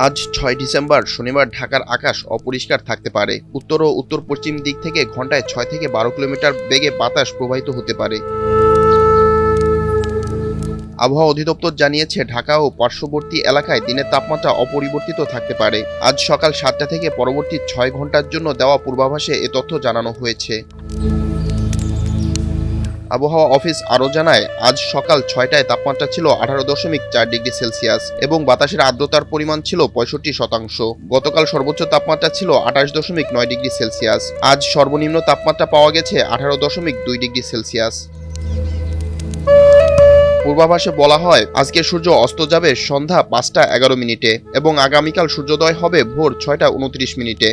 আজ ৬ ডিসেম্বর শনিবার ঢাকার আকাশ অপরিষ্কার থাকতে পারে। উত্তর ও উত্তর পশ্চিম দিক থেকে ঘন্টায় ৬ থেকে ১২ কিলোমিটার বেগে বাতাস প্রবাহিত হতে পারে। আবহাওয়া অধিদপ্তর জানিয়েছে, ঢাকা ও পার্শ্ববর্তী এলাকায় দিনের তাপমাত্রা অপরিবর্তিত থাকতে পারে। আজ সকাল ৭টা থেকে পরবর্তী ৬ ঘন্টার জন্য দেওয়া পূর্বাভাসে এ তথ্য জানানো হয়েছে। আবহাওয়া অফিস আরও জানায়, আজ সকাল ৬টায় তাপমাত্রা ছিল ১৮.৪ ডিগ্রি সেলসিয়াস এবং বাতাসের আর্দ্রতার পরিমাণ ছিল ৬৫%। গতকাল সর্বোচ্চ তাপমাত্রা ছিল ২৮.৯ ডিগ্রি সেলসিয়াস। আজ সর্বনিম্ন তাপমাত্রা পাওয়া গেছে ১৮.২ ডিগ্রি সেলসিয়াস। পূর্বাভাসে বলা হয়, আজকে সূর্য অস্ত যাবে সন্ধ্যা ৫টা ১১ মিনিটে এবং আগামীকাল সূর্যোদয় হবে ভোর ৬টা ২৯ মিনিটে।